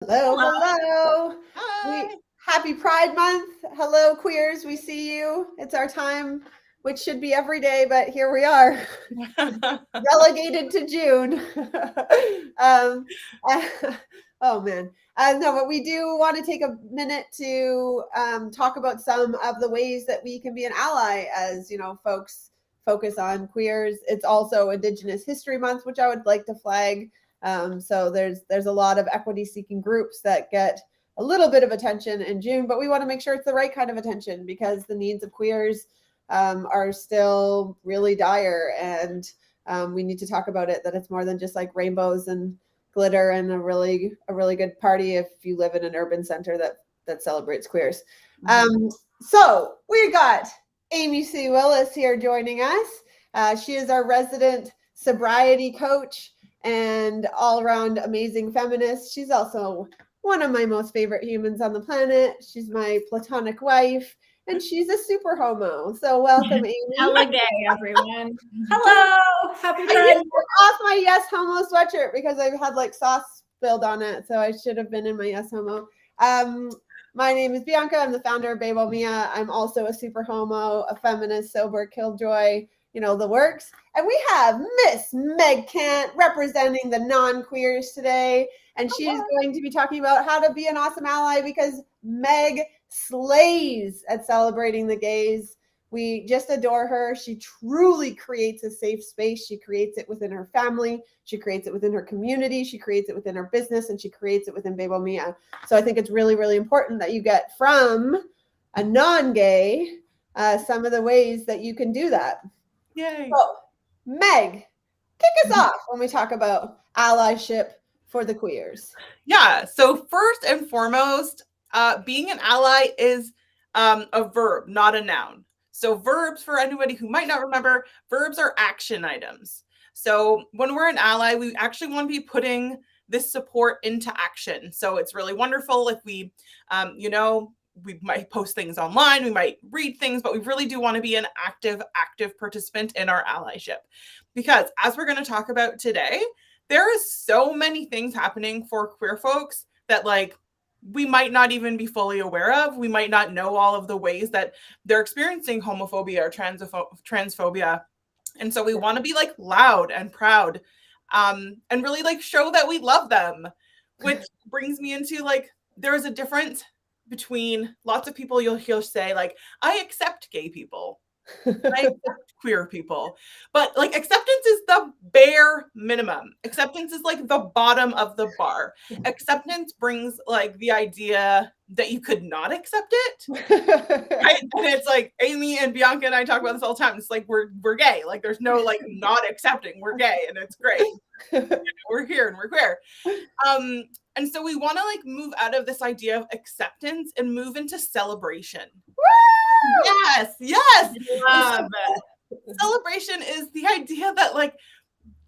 Hello, Hello. hello. Hi. Happy Pride Month. Hello, queers. We see you. It's our time, which should be every day, but here we are, relegated to June. um, oh man. No, but we do want to take a minute to talk about some of the ways that we can be an ally as folks focus on queers. It's also Indigenous History Month, which I would like to flag. So there's a lot of equity seeking groups that get a little bit of attention in June, but we want to make sure it's the right kind of attention because the needs of queers are still really dire, and we need to talk about it. That it's more than just like rainbows and glitter and a really good party if you live in an urban center that celebrates queers. So we got Amy C. Willis here joining us. She is our resident sobriety coach and all around amazing feminist. She's also one of my most favorite humans on the planet. She's my platonic wife, and she's a super homo. So welcome, Amy. Hella gay, everyone. Hello. Happy I Pride. just took off my yes homo sweatshirt because I've had like sauce spilled on it, so I should have been in my yes homo. My name is Bianca. I'm the founder of Bebo. I'm also a super homo, a feminist, sober, killjoy, the works. And we have Miss Meg Kant representing the non-queers today. And she is going to be talking about how to be an awesome ally because Meg slays at celebrating the gays. We just adore her. She truly creates a safe space. She creates it within her family. She creates it within her community. She creates it within her business, and she creates it within Bebo Mia. So I think it's really, really important that you get from a non-gay some of the ways that you can do that. Yay. So, Meg, kick us off when we talk about allyship for the queers. Yeah. So first and foremost, being an ally is a verb, not a noun. So verbs, for anybody who might not remember, verbs are action items. So when we're an ally, we actually want to be putting this support into action. So it's really wonderful if we, we might post things online, we might read things, but we really do want to be an active participant in our allyship. Because as we're going to talk about today, there is so many things happening for queer folks that we might not even be fully aware of. We might not know all of the ways that they're experiencing homophobia or transphobia. And so we want to be loud and proud and really show that we love them, which brings me into there is a difference between lots of people you'll say I accept gay people. I accept queer people, but acceptance is the bare minimum. Acceptance is the bottom of the bar. Acceptance brings the idea that you could not accept it, right? And it's Amy and Bianca and I talk about this all the time. It's we're gay. There's no not accepting. We're gay, and it's great. We're here and we're queer. And so we want to move out of this idea of acceptance and move into celebration. Yes. Love it. Celebration is the idea that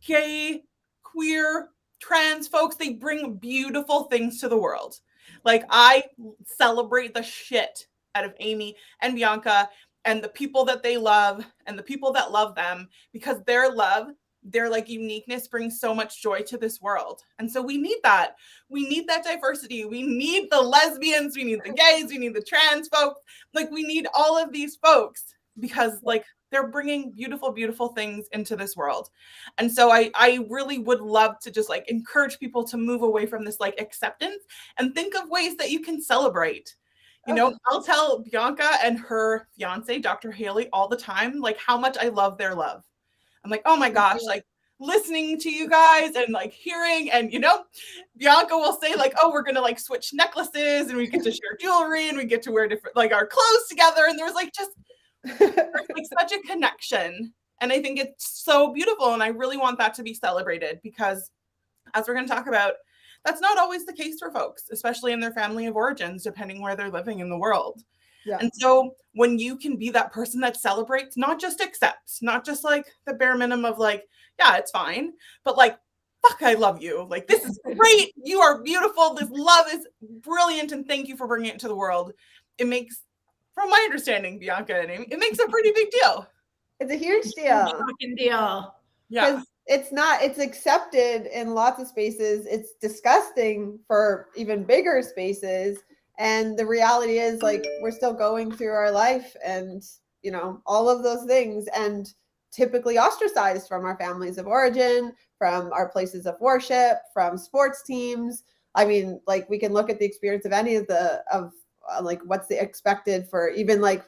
gay, queer, trans folks, they bring beautiful things to the world. I celebrate the shit out of Amy and Bianca and the people that they love and the people that love them, because their love, their uniqueness brings so much joy to this world. And so we need that. We need that diversity. We need the lesbians, we need the gays, we need the trans folks. We need all of these folks because they're bringing beautiful, beautiful things into this world. And so I really would love to just encourage people to move away from this acceptance and think of ways that you can celebrate. I'll tell Bianca and her fiance, Dr. Haley, all the time, how much I love their love. I'm oh my gosh, listening to you guys and hearing, and Bianca will say oh, we're gonna switch necklaces and we get to share jewelry and we get to wear different our clothes together, and there's just there's such a connection, and I think it's so beautiful, and I really want that to be celebrated because, as we're going to talk about, that's not always the case for folks, especially in their family of origins, depending where they're living in the world. Yeah. And so when you can be that person that celebrates, not just accepts, not just the bare minimum of yeah, it's fine, but fuck, I love you. This is great. You are beautiful. This love is brilliant. And thank you for bringing it to the world. It makes, from my understanding, Bianca and Amy, it makes a pretty big deal. It's a huge deal. Fucking deal. Yeah. it's accepted in lots of spaces. It's disgusting for even bigger spaces. And the reality is, like, we're still going through our life and, you know, all of those things, and typically ostracized from our families of origin, from our places of worship, from sports teams. I mean, like, we can look at the experience of any of like what's the expected for even like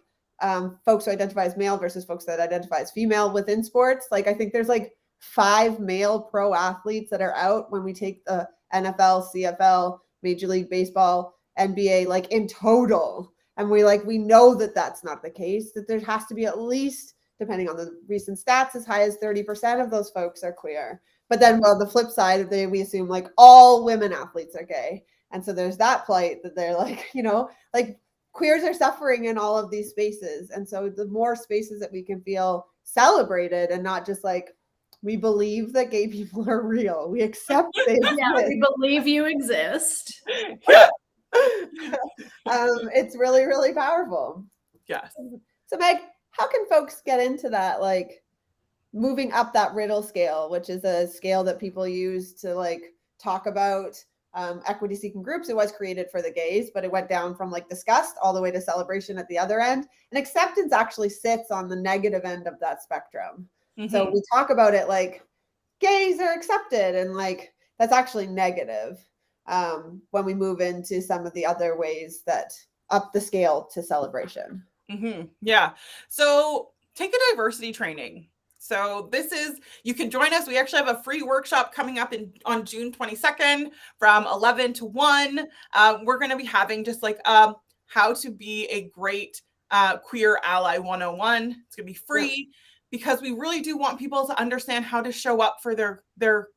folks who identify as male versus folks that identify as female within sports. Like, I think there's like 5 male pro athletes that are out when we take the NFL, CFL, Major League Baseball, NBA, like in total. And we know that that's not the case, that there has to be at least, depending on the recent stats, as high as 30% of those folks are queer. But then, well, the flip side, we assume like all women athletes are gay. And so there's that plight that they're like, you know, like queers are suffering in all of these spaces. And so the more spaces that we can feel celebrated and not just like, we believe that gay people are real. We accept they exist. Yeah, we believe you exist. Yeah. It's really, really powerful. Yes. So Meg, how can folks get into that, like moving up that Riddle scale, which is a scale that people use to like talk about equity seeking groups? It was created for the gays, but it went down from like disgust all the way to celebration at the other end. And acceptance actually sits on the negative end of that spectrum. Mm-hmm. So we talk about it like gays are accepted, and like that's actually negative when we move into some of the other ways that up the scale to celebration. Mm-hmm. Yeah. So take a diversity training. So you can join us. We actually have a free workshop coming up on June 22nd from 11 to 1. We're going to be having just like how to be a great queer ally 101. It's going to be free because we really do want people to understand how to show up for their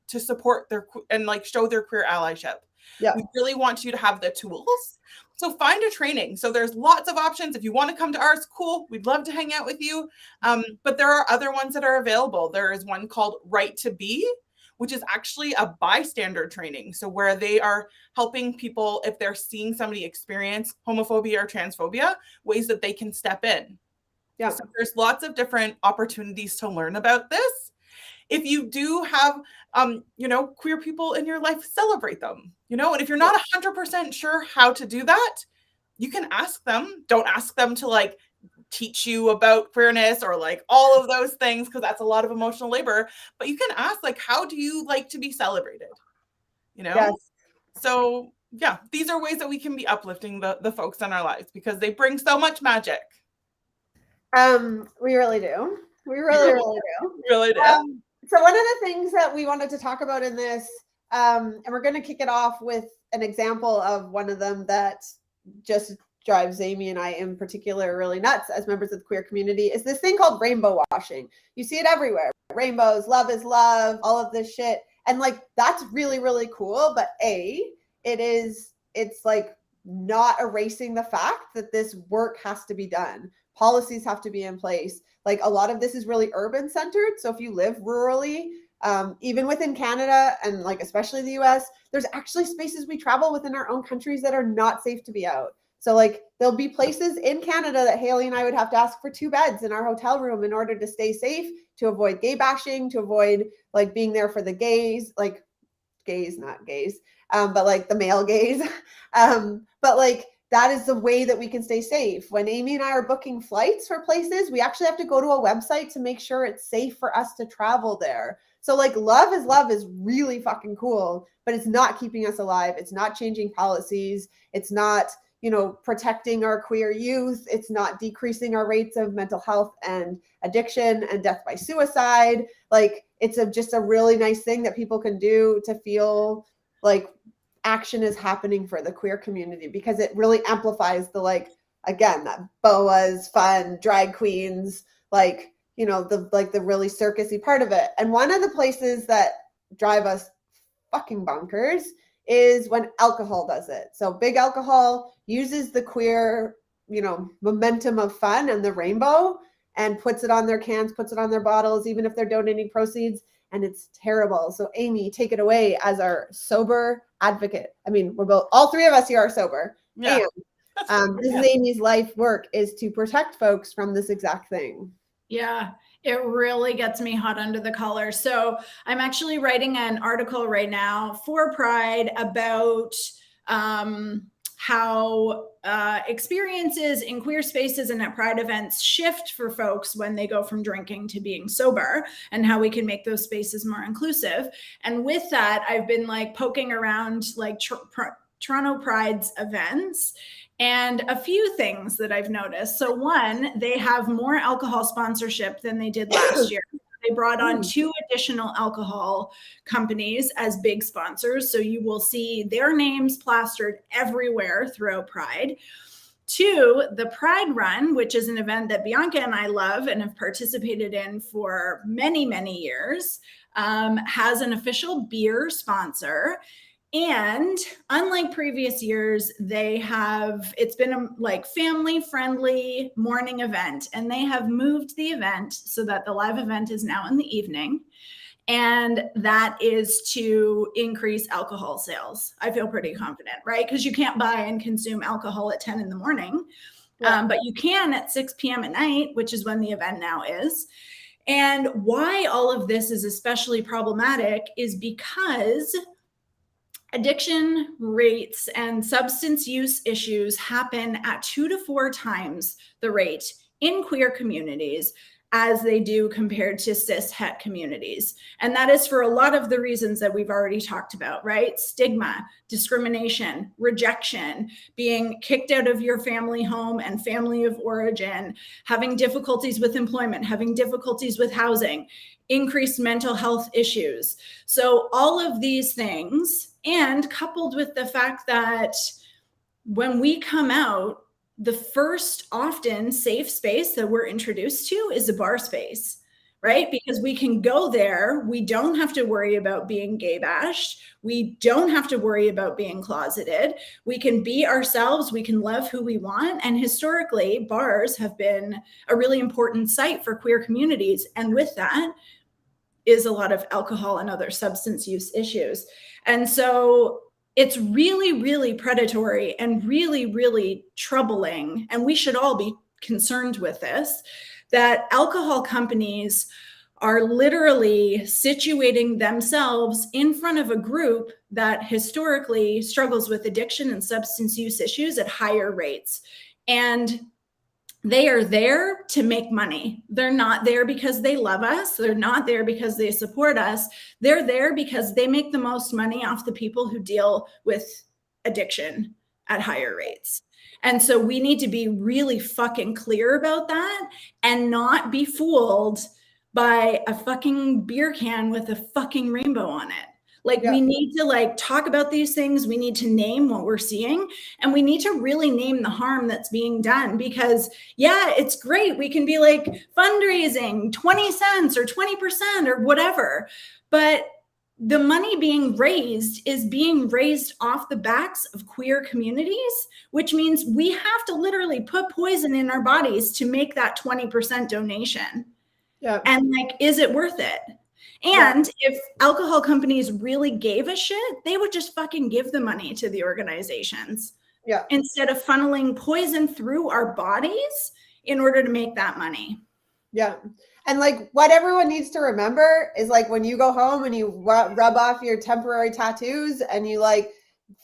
to support their and like show their queer allyship. Yeah. We really want you to have the tools. So find a training. So there's lots of options. If you want to come to ours, cool. We'd love to hang out with you. But there are other ones that are available. There is one called Right to Be, which is actually a bystander training. So where they are helping people, if they're seeing somebody experience homophobia or transphobia, ways that they can step in. Yeah. So there's lots of different opportunities to learn about this. If you do have, queer people in your life, celebrate them, and if you're not 100% sure how to do that, you can ask them. Don't ask them to like teach you about queerness or like all of those things, because that's a lot of emotional labor, but you can ask like, how do you like to be celebrated? Yes. So yeah, these are ways that we can be uplifting the folks in our lives because they bring so much magic. We really do. We really do. Really do. So one of the things that we wanted to talk about in this, and we're going to kick it off with an example of one of them that just drives Amy and I in particular really nuts as members of the queer community, is this thing called rainbow washing. You see it everywhere. Rainbows, love is love, all of this shit. And like, that's really, really cool. But it's like not erasing the fact that this work has to be done. Policies have to be in place. Like a lot of this is really urban centered. So if you live rurally, even within Canada and like especially the US, there's actually spaces we travel within our own countries that are not safe to be out. So like there'll be places in Canada that Haley and I would have to ask for 2 beds in our hotel room in order to stay safe, to avoid gay bashing, to avoid like being there for the gays, like gays, not gays, but like the male gays. But like, that is the way that we can stay safe. When Amy and I are booking flights for places, we actually have to go to a website to make sure it's safe for us to travel there. So like love is really fucking cool, but it's not keeping us alive. It's not changing policies. It's not, protecting our queer youth. It's not decreasing our rates of mental health and addiction and death by suicide. Like it's just a really nice thing that people can do to feel like action is happening for the queer community, because it really amplifies the, like, again, that boas, fun, drag queens, like, the really circusy part of it. And one of the places that drive us fucking bonkers is when alcohol does it. So big alcohol uses the queer, momentum of fun and the rainbow and puts it on their cans, puts it on their bottles, even if they're donating proceeds. And it's terrible. So Amy, take it away as our sober advocate. I mean, all 3 of us here are sober. Yeah. And this is Amy's life work, is to protect folks from this exact thing. Yeah. It really gets me hot under the collar. So I'm actually writing an article right now for Pride about how experiences in queer spaces and at Pride events shift for folks when they go from drinking to being sober, and how we can make those spaces more inclusive. And with that, I've been like poking around like Toronto Pride's events, and a few things that I've noticed. So one, they have more alcohol sponsorship than they did last year. They brought on 2 additional alcohol companies as big sponsors. So you will see their names plastered everywhere throughout Pride. 2, the Pride Run, which is an event that Bianca and I love and have participated in for many, many years, has an official beer sponsor. And unlike previous years, it's been a like family friendly morning event, and they have moved the event so that the live event is now in the evening. And that is to increase alcohol sales. I feel pretty confident, right? Because you can't buy and consume alcohol at 10 in the morning, but you can at 6 p.m. at night, which is when the event now is. And why all of this is especially problematic is because addiction rates and substance use issues happen at 2 to 4 times the rate in queer communities as they do compared to cis het communities. And that is for a lot of the reasons that we've already talked about, right? Stigma, discrimination, rejection, being kicked out of your family home and family of origin, having difficulties with employment, having difficulties with housing, increased mental health issues. So all of these things, and coupled with the fact that when we come out, the first often safe space that we're introduced to is a bar space, right? Because we can go there. We don't have to worry about being gay bashed. We don't have to worry about being closeted. We can be ourselves. We can love who we want. And historically, bars have been a really important site for queer communities. And with that is a lot of alcohol and other substance use issues. And so it's really, really predatory and really, really troubling. And we should all be concerned with this, that alcohol companies are literally situating themselves in front of a group that historically struggles with addiction and substance use issues at higher rates. And they are there to make money. They're not there because they love us. They're not there because they support us. They're there because they make the most money off the people who deal with addiction at higher rates. And so we need to be really fucking clear about that and not be fooled by a fucking beer can with a fucking rainbow on it. Like we need to like talk about these things. We need to name what we're seeing, and we need to really name the harm that's being done, because it's great. We can be like fundraising 20 cents or 20% or whatever, but the money being raised is being raised off the backs of queer communities, which means we have to literally put poison in our bodies to make that 20% donation. Yeah. And like, is it worth it? And if alcohol companies really gave a shit, they would just fucking give the money to the organizations. Yeah. Instead of funneling poison through our bodies in order to make that money. Yeah. And like what everyone needs to remember is like when you go home and you rub off your temporary tattoos and you like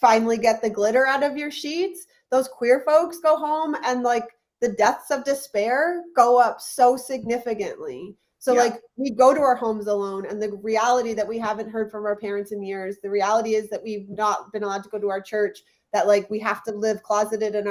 finally get the glitter out of your sheets, those queer folks go home and like the deaths of despair go up so significantly. So like we go to our homes alone, and the reality that we haven't heard from our parents in years, the reality is that we've not been allowed to go to our church, that like we have to live closeted in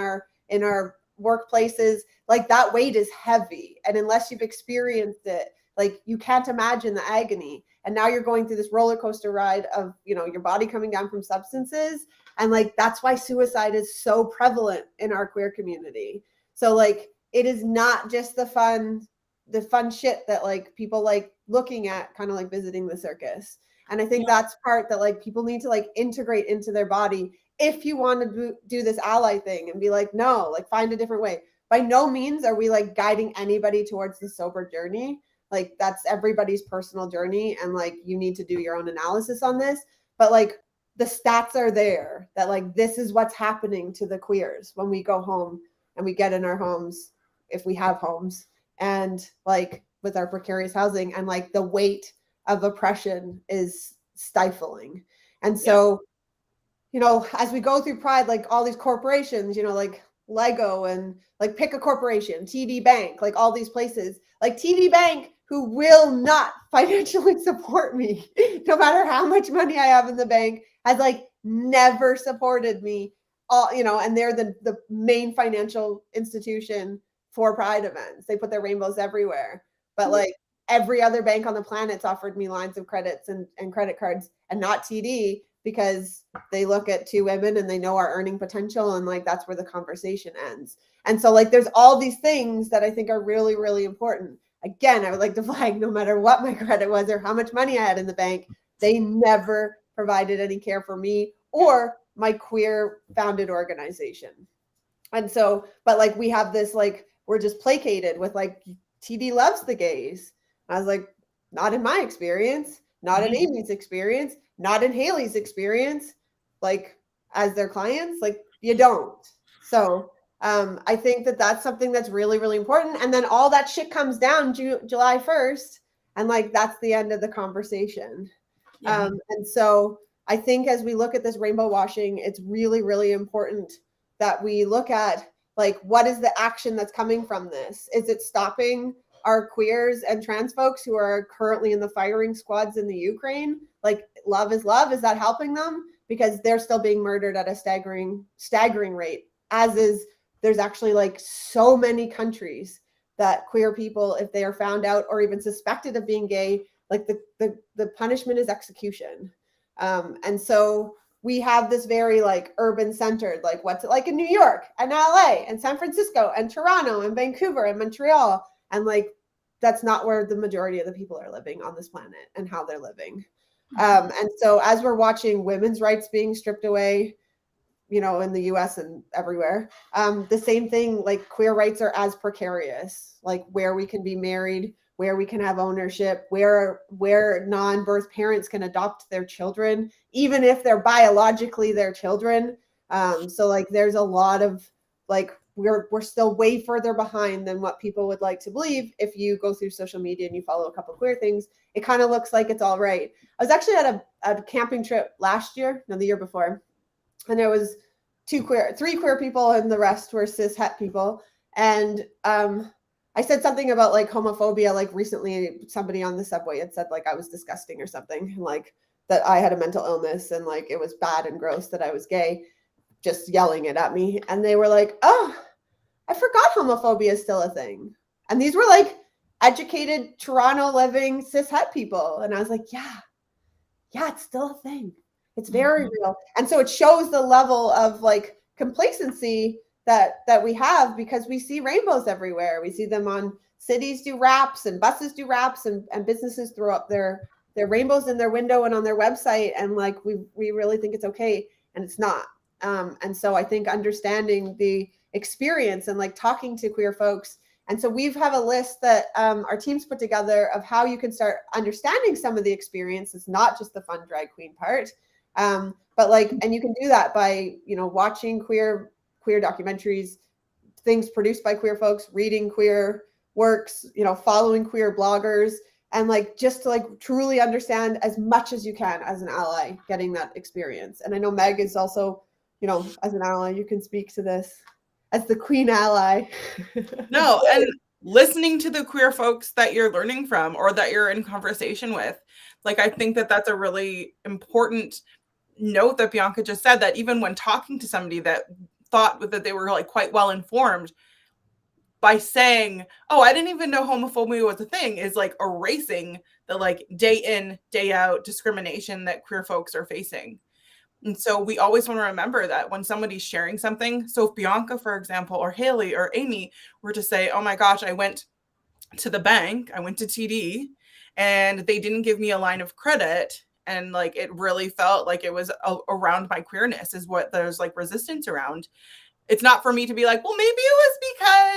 our workplaces, like that weight is heavy. And unless you've experienced it, like you can't imagine the agony. And now you're going through this roller coaster ride of, you know, your body coming down from substances. And like, that's why suicide is so prevalent in our queer community. So like, it is not just the fun shit that like people like looking at, kind of like visiting the circus. And I think that's part that like people need to like integrate into their body. If you want to do this ally thing and be like, no, like find a different way. By no means are we like guiding anybody towards the sober journey. Like that's everybody's personal journey. And like, you need to do your own analysis on this, but like the stats are there that like, this is what's happening to the queers when we go home and we get in our homes, if we have homes. And like, with our precarious housing, and like the weight of oppression is stifling. And so, you know, as we go through Pride, like all these corporations, you know, like Lego and like pick a corporation, TD Bank, like all these places, like TD Bank, who will not financially support me, no matter how much money I have in the bank, has like never supported me. All, you know, and they're the main financial institution for Pride events. They put their rainbows everywhere. But like every other bank on the planet's offered me lines of credits and credit cards, and not TD, because they look at two women and they know our earning potential, and like that's where the conversation ends. And so like there's all these things that I think are really, really important. Again, I would like to flag, no matter what my credit was or how much money I had in the bank, they never provided any care for me or my queer founded organization. And so, but like we have this, like, we're just placated with like, TD loves the gays. I was like, not in my experience, not in Amy's experience, not in Haley's experience, like as their clients, like you don't. So I think that that's something that's really, really important. And then all that shit comes down July 1st. And like, that's the end of the conversation. And so I think as we look at this rainbow washing, it's really, really important that we look at like, what is the action that's coming from this? Is it stopping our queers and trans folks who are currently in the firing squads in the Ukraine? Like, love is love. Is that helping them? Because they're still being murdered at a staggering rate, as is, there's actually like so many countries that queer people, if they are found out or even suspected of being gay, like the punishment is execution. And so we have this very like urban centered, like what's it like in New York and LA and San Francisco and Toronto and Vancouver and Montreal. And like, that's not where the majority of the people are living on this planet and how they're living. And so as we're watching women's rights being stripped away, you know, in the US and everywhere, the same thing, like queer rights are as precarious, like where we can be married, where we can have ownership, where non-birth parents can adopt their children, even if they're biologically their children. So like there's a lot of like, we're still way further behind than what people would like to believe. If you go through social media and you follow a couple queer things, it kind of looks like it's all right. I was actually at a camping trip last year, no, the year before, and there was three queer people, and the rest were cis het people. And I said something about like homophobia, like recently somebody on the subway had said like I was disgusting or something, and like that I had a mental illness and like it was bad and gross that I was gay, just yelling it at me. And they were like, oh, I forgot homophobia is still a thing. And these were like educated Toronto living cis het people. And I was like, yeah, it's still a thing. It's very real. And so it shows the level of like complacency that we have, because we see rainbows everywhere. We see them on cities do wraps and buses do wraps, and businesses throw up their rainbows in their window and on their website. And like, we really think it's okay, and it's not. And so I think understanding the experience and like talking to queer folks. And so we have a list that our teams put together of how you can start understanding some of the experience. It's not just the fun drag queen part, but like, and you can do that by, you know, watching queer documentaries, things produced by queer folks, reading queer works, you know, following queer bloggers, and like just to like truly understand as much as you can as an ally getting that experience. And I know Meg is also, you know, as an ally, you can speak to this as the queen ally. No, and listening to the queer folks that you're learning from or that you're in conversation with, like, I think that that's a really important note that Bianca just said, that even when talking to somebody that thought that they were like quite well informed, by saying, oh, I didn't even know homophobia was a thing, is like erasing the like day in, day out discrimination that queer folks are facing. And so we always want to remember that when somebody's sharing something. So if Bianca, for example, or Haley or Amy were to say, oh my gosh, I went to the bank, I went to TD, and they didn't give me a line of credit, and like it really felt like it was around my queerness is what there's like resistance around. It's not for me to be like, well, maybe it was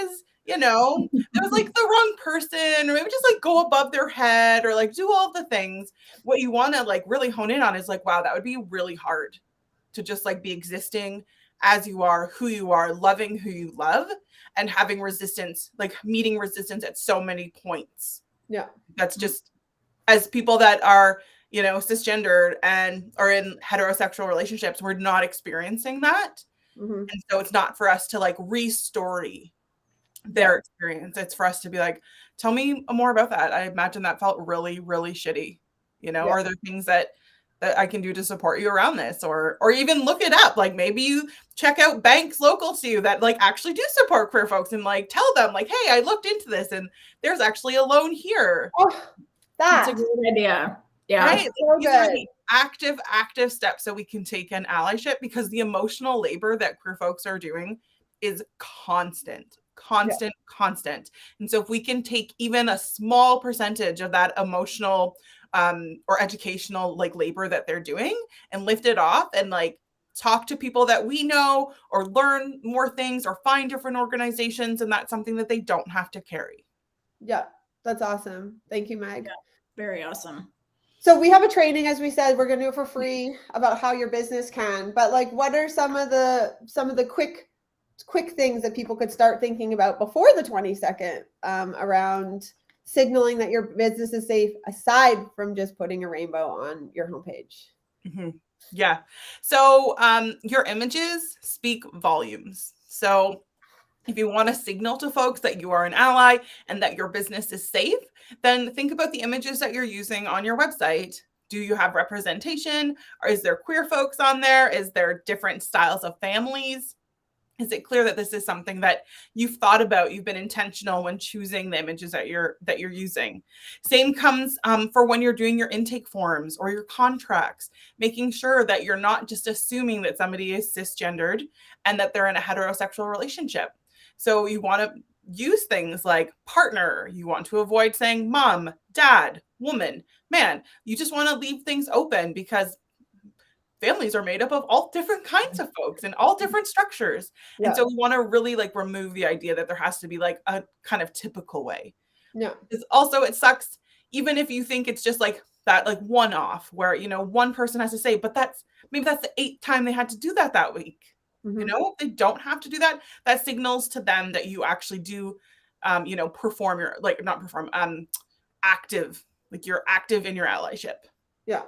because, you know, it was like the wrong person, or maybe just like go above their head or like do all the things. What you want to like really hone in on is like, wow, that would be really hard to just like be existing as you are, who you are, loving who you love, and having resistance, like meeting resistance at so many points Yeah. That's just, as people that are, you know, cisgendered and are in heterosexual relationships, we're not experiencing that. Mm-hmm. And so it's not for us to like re-story their experience. It's for us to be like, tell me more about that. I imagine that felt really, really shitty. You know, are there things that I can do to support you around this, or even look it up? Like maybe you check out banks local to you that like actually do support queer folks, and like tell them like, hey, I looked into this and there's actually a loan here. Oh, That's a great idea. Yeah. Right. So These are good. the active steps that we can take in allyship, because the emotional labor that queer folks are doing is constant. And so if we can take even a small percentage of that emotional or educational like labor that they're doing and lift it off and like talk to people that we know or learn more things or find different organizations, and that's something that they don't have to carry. Yeah, that's awesome. Thank you, Meg. Yeah, very awesome. So we have a training, as we said, we're going to do it for free about how your business can, but like, what are some of the quick things that people could start thinking about before the 22nd around signaling that your business is safe, aside from just putting a rainbow on your homepage? Mm-hmm. Yeah. So your images speak volumes. So if you want to signal to folks that you are an ally and that your business is safe, then think about the images that you're using on your website. Do you have representation? Or is there queer folks on there? Is there different styles of families? Is it clear that this is something that you've thought about? You've been intentional when choosing the images that you're using. Same comes for when you're doing your intake forms or your contracts, making sure that you're not just assuming that somebody is cisgendered and that they're in a heterosexual relationship. So you want to use things like partner. You want to avoid saying mom, dad, woman, man. You just want to leave things open, because families are made up of all different kinds of folks and all different structures. Yeah. And so we want to really like remove the idea that there has to be like a kind of typical way. Yeah. Because also it sucks, even if you think it's just like that, like one off where, you know, one person has to say, but maybe that's the 8th time they had to do that week. Mm-hmm. You know, they don't have to do that. That signals to them that you actually do, you know, perform your, like, not perform, active, like you're active in your allyship. Yeah.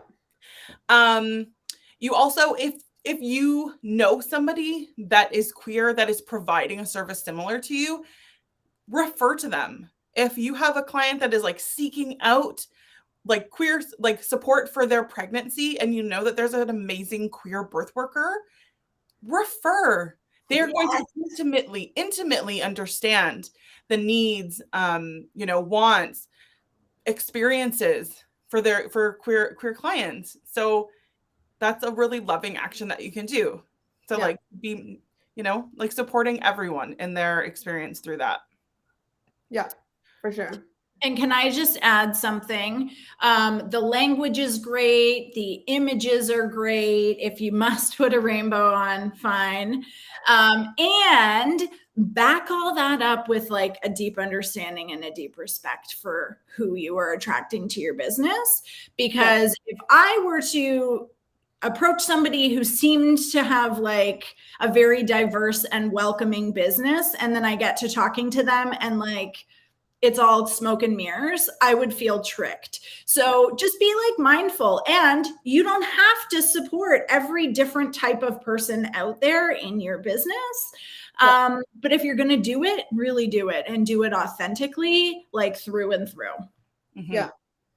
You also, if you know somebody that is queer that is providing a service similar to you, refer to them. If you have a client that is like seeking out like queer like support for their pregnancy, and you know that there's an amazing queer birth worker, refer. They're going to intimately understand the needs, you know, wants, experiences for queer clients. So that's a really loving action that you can do. So like be, you know, like supporting everyone in their experience through that. Yeah, for sure. And can I just add something? The language is great. The images are great. If you must put a rainbow on, fine. And back all that up with like a deep understanding and a deep respect for who you are attracting to your business. Because if I were to approach somebody who seemed to have like a very diverse and welcoming business, and then I get to talking to them and like, it's all smoke and mirrors, I would feel tricked. So just be like mindful, and you don't have to support every different type of person out there in your business. But if you're going to do it, really do it, and do it authentically, like through and through. Mm-hmm.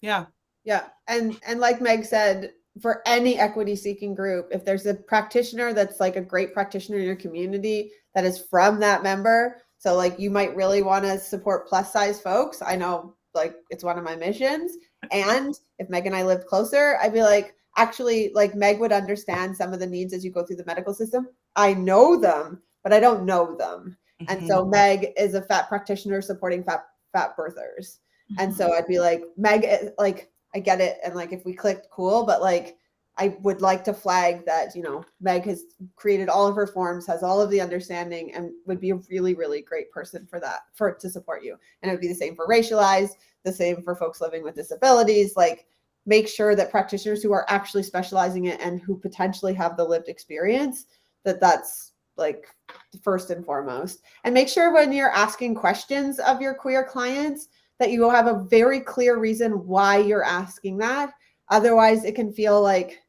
Yeah. And like Meg said, for any equity seeking group, if there's a practitioner that's like a great practitioner in your community that is from that member, so like you might really want to support plus size folks. I know like it's one of my missions. And if Meg and I lived closer, I'd be like, actually, like Meg would understand some of the needs as you go through the medical system. I know them, but I don't know them. Mm-hmm. And so Meg is a fat practitioner supporting fat birthers. Mm-hmm. And so I'd be like, Meg, like, I get it. And like, if we clicked, cool. But like, I would like to flag that, you know, Meg has created all of her forms, has all of the understanding, and would be a really, really great person to support you. And it would be the same for racialized, the same for folks living with disabilities. Like, make sure that practitioners who are actually specializing it and who potentially have the lived experience, that's like first and foremost. And make sure when you're asking questions of your queer clients that you have a very clear reason why you're asking that. Otherwise, it can feel like,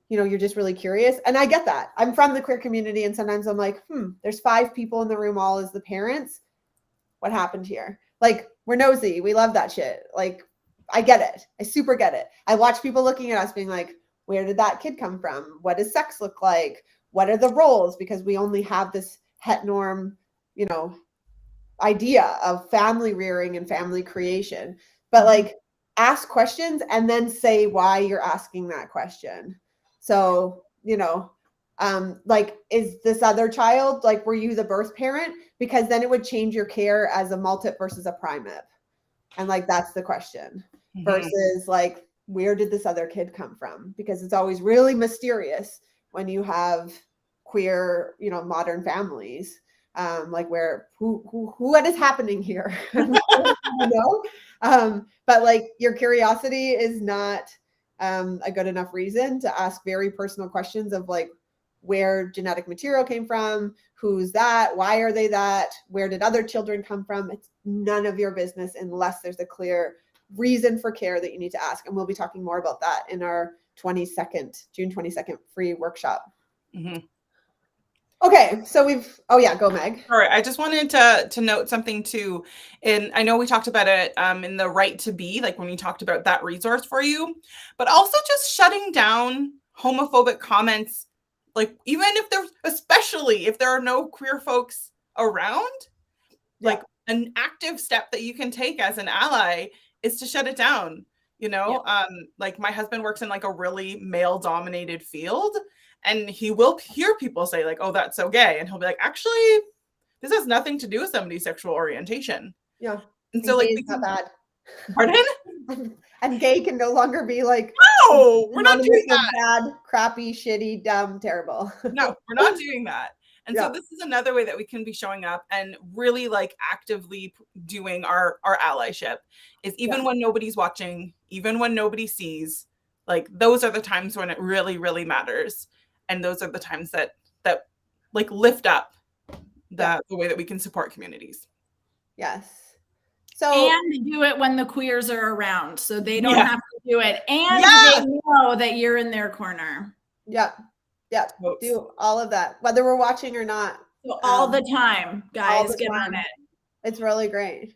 you're just really curious. And I get that. I'm from the queer community, and sometimes I'm like, there's 5 people in the room, all as the parents. What happened here? Like, we're nosy. We love that shit. Like, I get it. I super get it. I watch people looking at us being like, where did that kid come from? What does sex look like? What are the roles? Because we only have this het norm, idea of family rearing and family creation. But like, ask questions and then say why you're asking that question. So, like, is this other child, like, were you the birth parent? Because then it would change your care as a multip versus a primip. And like, that's the question. Versus like, where did this other kid come from? Because it's always really mysterious when you have queer, modern families. Like, what is happening here? But like, your curiosity is not a good enough reason to ask very personal questions of like, where genetic material came from, who's that, why are they that, where did other children come from? It's none of your business unless there's a clear reason for care that you need to ask. And we'll be talking more about that in our June 22nd free workshop. Okay, so go Meg. All right, I just wanted to note something too. And I know we talked about it in the right to be, like when we talked about that resource for you, but also just shutting down homophobic comments. Like, even especially if there are no queer folks around, like an active step that you can take as an ally is to shut it down. Like, my husband works in like a really male dominated field, and he will hear people say like, oh, that's so gay. And he'll be like, actually, this has nothing to do with somebody's sexual orientation. Yeah. And so like, not bad. Pardon? And gay can no longer be like, no, we're not doing that. Bad, crappy, shitty, dumb, terrible. No, we're not doing that. And so this is another way that we can be showing up and really like actively doing our allyship is even when nobody's watching, even when nobody sees, like, those are the times when it really, really matters. And those are the times that like lift up the way that we can support communities. Yes. So, and do it when the queers are around, so they don't have to do it, and they know that you're in their corner. Yeah. Do all of that, whether we're watching or not. So all the time, guys, get on it. It's really great.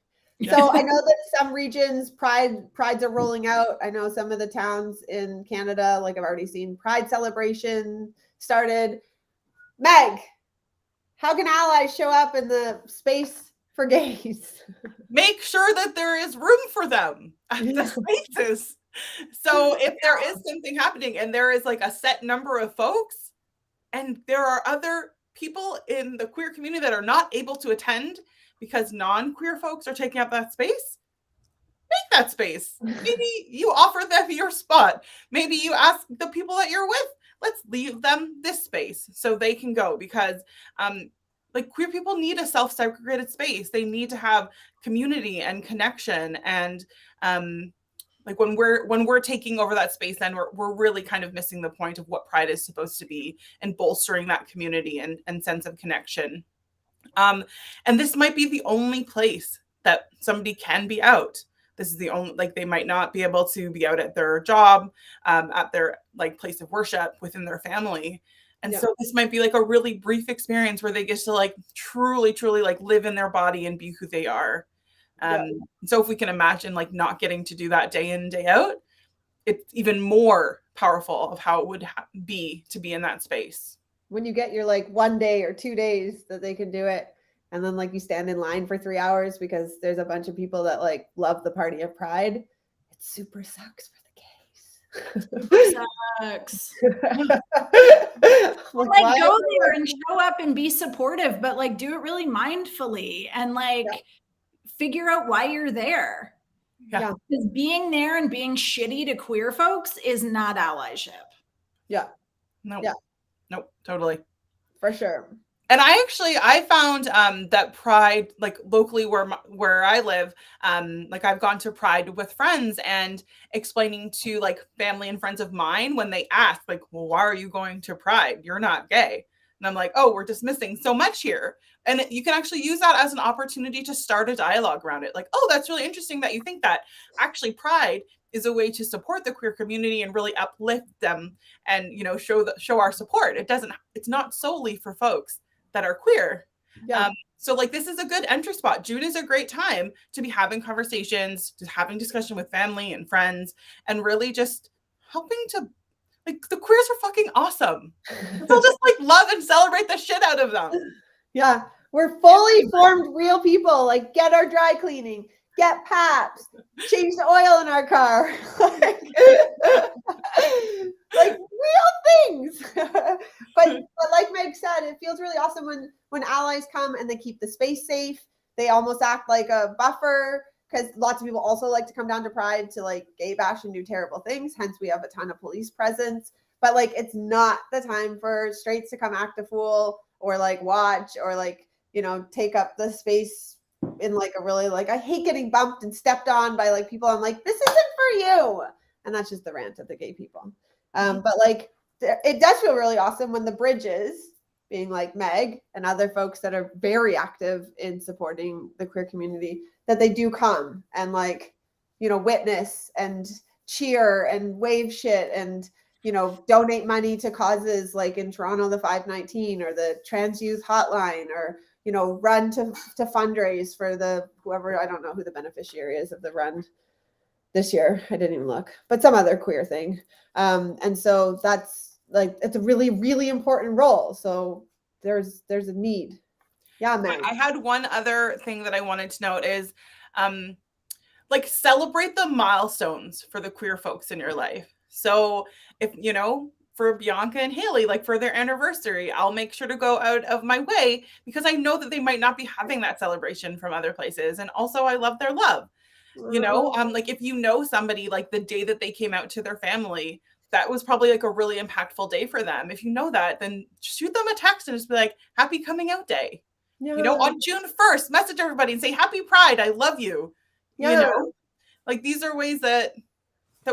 So I know that some regions, prides are rolling out. I know some of the towns in Canada, like, I've already seen Pride celebration started. Meg, how can allies show up in the space for gays? Make sure that there is room for them at the spaces. So if there is something happening and there is like a set number of folks and there are other people in the queer community that are not able to attend because non-queer folks are taking up that space, make that space. Maybe you offer them your spot. Maybe you ask the people that you're with, let's leave them this space so they can go, because like, queer people need a self-segregated space. They need to have community and connection. And like, when we're taking over that space, then we're really kind of missing the point of what Pride is supposed to be, and bolstering that community and sense of connection. And this might be the only place that somebody can be out. This is the only, like, they might not be able to be out at their job, at their like place of worship within their family. And so this might be like a really brief experience where they get to like truly like live in their body and be who they are. So if we can imagine like not getting to do that day in, day out, it's even more powerful of how it would be to be in that space. When you get your like 1 day or 2 days that they can do it, and then like you stand in line for 3 hours because there's a bunch of people that like love the party of Pride, it super sucks for the gays. Sucks. Like, go there and show up and be supportive, but like, do it really mindfully and like figure out why you're there. Yeah. Because being there and being shitty to queer folks is not allyship. Yeah. No. Yeah. Nope. Totally. For sure. And I found that Pride, like locally where I live, like I've gone to Pride with friends and explaining to like family and friends of mine when they ask like, well, why are you going to Pride? You're not gay. And I'm like, oh, we're just missing so much here. And you can actually use that as an opportunity to start a dialogue around it. Like, oh, that's really interesting that you think that. Actually, Pride is a way to support the queer community and really uplift them and, you know, show our support. It's not solely for folks that are queer. Yeah. So like, this is a good entry spot. June is a great time to be having conversations, to having discussion with family and friends, and really just helping to, like, the queers are fucking awesome. So just like love and celebrate the shit out of them. Yeah. We're fully formed real people. Like, get our dry cleaning, get PAPs, change the oil in our car. Like real things. but like Meg said, it feels really awesome when allies come and they keep the space safe. They almost act like a buffer, because lots of people also like to come down to Pride to like gay bash and do terrible things. Hence, we have a ton of police presence. But like, it's not the time for straights to come act a fool or like watch or like, you know, take up the space in like a really, like, I hate getting bumped and stepped on by like people. I'm like, this isn't for you. And that's just the rant of the gay people. But like, it does feel really awesome when the bridges, being like Meg and other folks that are very active in supporting the queer community, that they do come and like, you know, witness and cheer and wave shit and, you know, donate money to causes like in Toronto, the 519 or the Trans Youth Hotline, or, you know, run to fundraise for the whoever, I don't know who the beneficiary is of the run this year. I didn't even look, but some other queer thing. And so that's like, it's a really, really important role. So there's a need. Yeah, man. I had one other thing that I wanted to note is like, celebrate the milestones for the queer folks in your life. So if, you know, for Bianca and Haley, like for their anniversary, I'll make sure to go out of my way because I know that they might not be having that celebration from other places. And also I love their love. You know, like if you know somebody, like the day that they came out to their family, that was probably like a really impactful day for them. If you know that, then shoot them a text and just be like, happy coming out day. Yeah. You know, on June 1st, message everybody and say, happy Pride, I love you. Yeah. You know, like these are ways that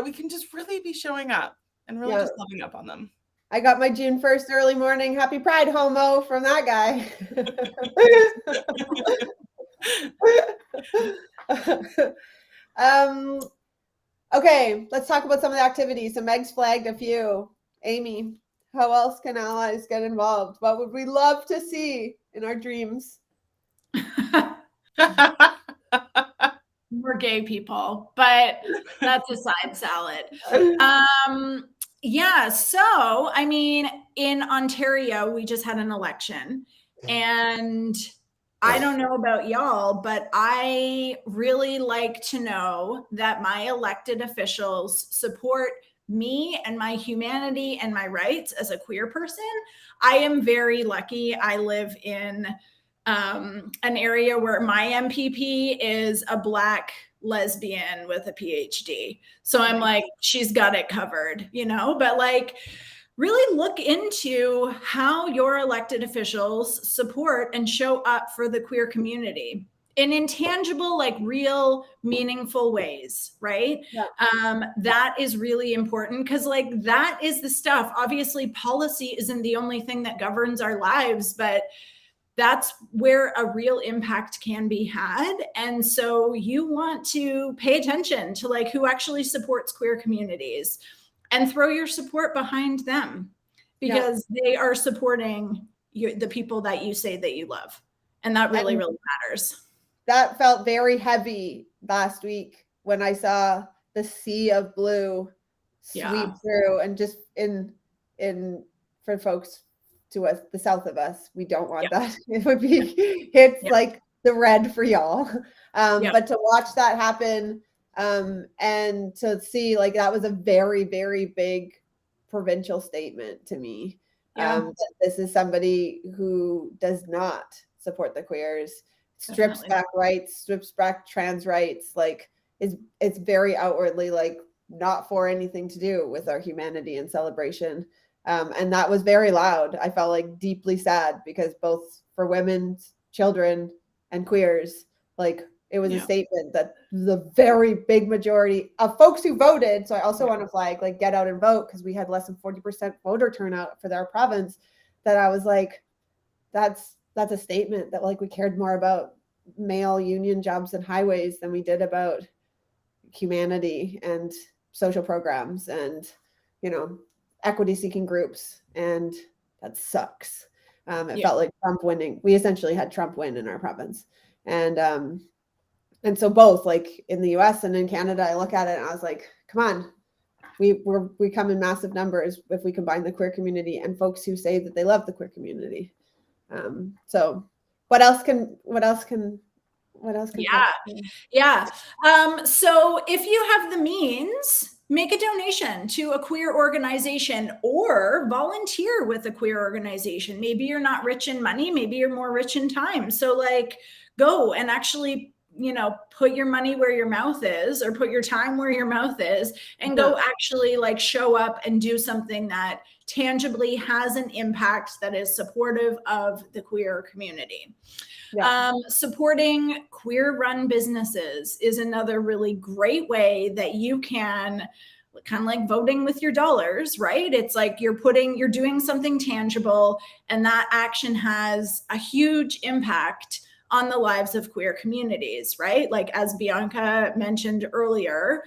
we can just really be showing up and really just loving up on them. I got my June 1st early morning happy Pride homo from that guy. Okay, let's talk about some of the activities. So Meg's flagged a few. Amy, how else can allies get involved? What would we love to see in our dreams? More gay people, but that's a side salad. Yeah, so I mean, in Ontario, we just had an election, and I don't know about y'all, but I really like to know that my elected officials support me and my humanity and my rights as a queer person. I am very lucky. I live in an area where my MPP is a Black lesbian with a PhD. So I'm like, she's got it covered, you know, but like, really look into how your elected officials support and show up for the queer community in intangible, like real, meaningful ways, right? Yeah. That is really important because like that is the stuff. Obviously, policy isn't the only thing that governs our lives, but that's where a real impact can be had. And so you want to pay attention to like who actually supports queer communities and throw your support behind them because they are supporting the people that you say that you love. And that really, really matters. That felt very heavy last week when I saw the sea of blue sweep through, and just in for folks to us, the south of us, we don't want that. It would be, it's like the red for y'all. But to watch that happen, and to see like that was a very, very big provincial statement to me. That this is somebody who does not support the queers, strips back rights, strips back trans rights, like it's very outwardly like not for anything to do with our humanity and celebration. And that was very loud. I felt like deeply sad because both for women, children, and queers, like it was a statement that the very big majority of folks who voted. So I also want to flag, like, get out and vote, because we had less than 40% voter turnout for our province. that I was like, that's a statement that like we cared more about male union jobs and highways than we did about humanity and social programs and, you know, equity seeking groups. And that sucks. It felt like Trump winning. We essentially had Trump win in our province. And so both like in the US and in Canada, I look at it and I was like, come on, we come in massive numbers if we combine the queer community and folks who say that they love the queer community. So what else can Yeah. So if you have the means, make a donation to a queer organization or volunteer with a queer organization. Maybe you're not rich in money, maybe you're more rich in time. So like go and actually, you know, put your money where your mouth is, or put your time where your mouth is, and go actually like show up and do something that tangibly has an impact that is supportive of the queer community. Supporting queer run businesses is another really great way that you can kind of like voting with your dollars, right? It's like you're doing something tangible, and that action has a huge impact on the lives of queer communities, right? Like as Bianca mentioned earlier,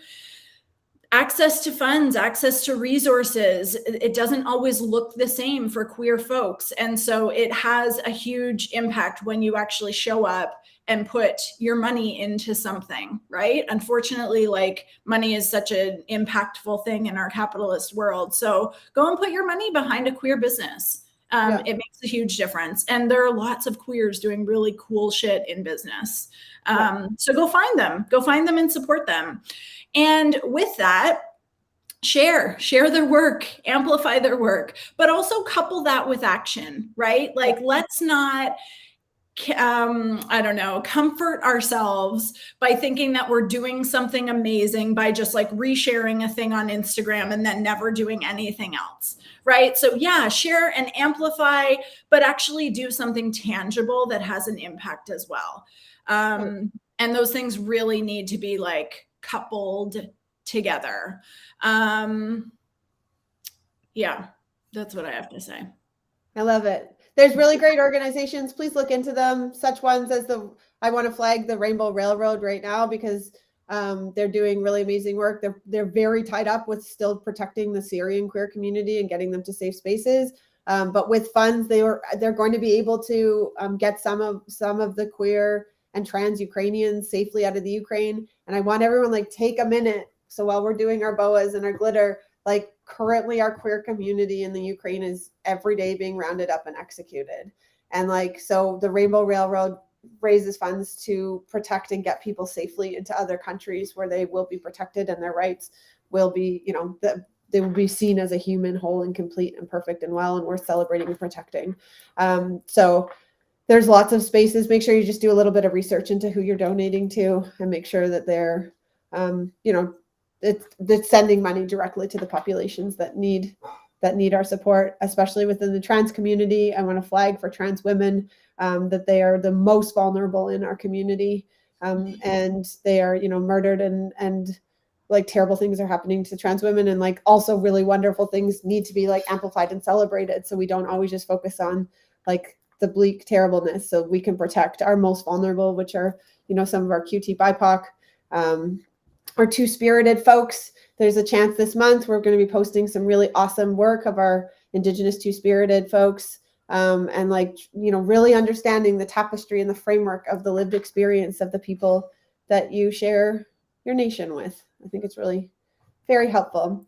access to funds, access to resources, it doesn't always look the same for queer folks. And so it has a huge impact when you actually show up and put your money into something, right? Unfortunately, like money is such an impactful thing in our capitalist world. So go and put your money behind a queer business. It makes a huge difference. And there are lots of queers doing really cool shit in business. So go find them and support them. And with that, share their work, amplify their work, but also couple that with action, right? Like, let's not, comfort ourselves by thinking that we're doing something amazing by just like resharing a thing on Instagram and then never doing anything else, right? So yeah, share and amplify, but actually do something tangible that has an impact as well. And those things really need to be like coupled together. Yeah, that's what I have to say. I love it. There's really great organizations. Please look into them. Such ones as I want to flag the Rainbow Railroad right now because they're doing really amazing work. They're very tied up with still protecting the Syrian queer community and getting them to safe spaces. But with funds, they're going to be able to get some of the queer and trans Ukrainians safely out of the Ukraine. And I want everyone like take a minute. So while we're doing our boas and our glitter, like currently our queer community in the Ukraine is every day being rounded up and executed. And like, so the Rainbow Railroad raises funds to protect and get people safely into other countries where they will be protected and their rights will be, you know, they will be seen as a human, whole and complete and perfect and well, and worth celebrating and protecting. So there's lots of spaces. Make sure you just do a little bit of research into who you're donating to and make sure that they're, it's sending money directly to the populations that need our support, especially within the trans community. I want to flag for trans women that they are the most vulnerable in our community, and they are, you know, murdered and like terrible things are happening to trans women, and like also really wonderful things need to be like amplified and celebrated. So we don't always just focus on like the bleak terribleness, so we can protect our most vulnerable, which are, you know, some of our QT BIPOC, our two-spirited folks. There's a chance this month we're going to be posting some really awesome work of our Indigenous two-spirited folks, and like, you know, really understanding the tapestry and the framework of the lived experience of the people that you share your nation with. I think it's really very helpful.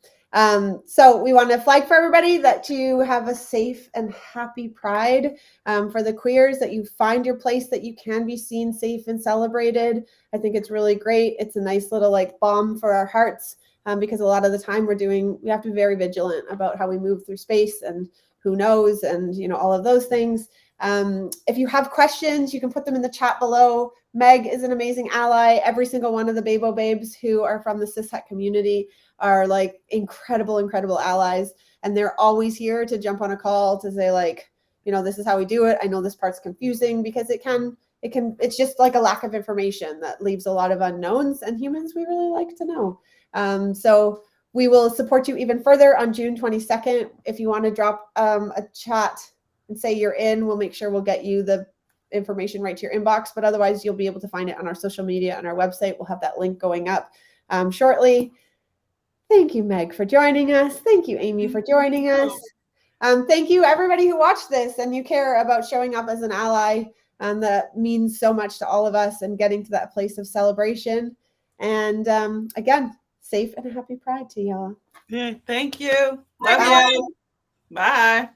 So we want to flag for everybody that you have a safe and happy Pride, for the queers, that you find your place, that you can be seen, safe, and celebrated. I think it's really great. It's a nice little like balm for our hearts, because a lot of the time we have to be very vigilant about how we move through space and who knows, and, you know, all of those things. If you have questions, you can put them in the chat below. Meg is an amazing ally. Every single one of the Bebo babes who are from the cishet community are like incredible allies, and they're always here to jump on a call to say like, you know, this is how we do it. I know this part's confusing, because it's just like a lack of information that leaves a lot of unknowns, and humans, we really like to know. So we will support you even further on June 22nd. If you want to drop a chat and say you're in, we'll make sure we'll get you the information right to your inbox. But otherwise, you'll be able to find it on our social media, on our website. We'll have that link going up shortly. Thank you, Meg, for joining us. Thank you, Amy, for joining us. Thank you, everybody who watched this and you care about showing up as an ally. That means so much to all of us and getting to that place of celebration. And again, safe and happy Pride to y'all. Yeah, thank you. Love you. Bye.